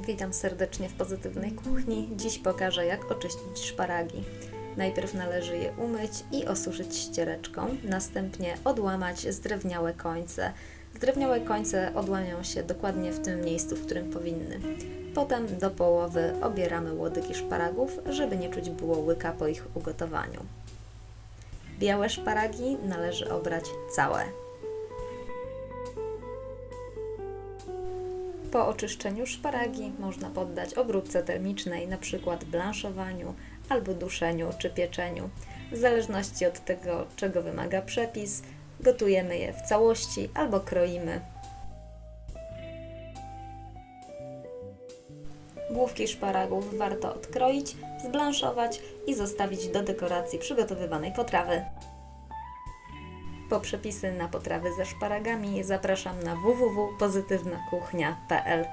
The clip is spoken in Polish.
Witam serdecznie w Pozytywnej Kuchni. Dziś pokażę, jak oczyścić szparagi. Najpierw należy je umyć i osuszyć ściereczką, następnie odłamać zdrewniałe końce. Zdrewniałe końce odłamią się dokładnie w tym miejscu, w którym powinny. Potem do połowy obieramy łodygi szparagów, żeby nie czuć było łyka po ich ugotowaniu. Białe szparagi należy obrać całe. Po oczyszczeniu szparagi można poddać obróbce termicznej, np. blanszowaniu albo duszeniu czy pieczeniu. W zależności od tego, czego wymaga przepis, gotujemy je w całości albo kroimy. Główki szparagów warto odkroić, zblanszować i zostawić do dekoracji przygotowywanej potrawy. Po przepisy na potrawy ze szparagami zapraszam na www.pozytywnakuchnia.pl.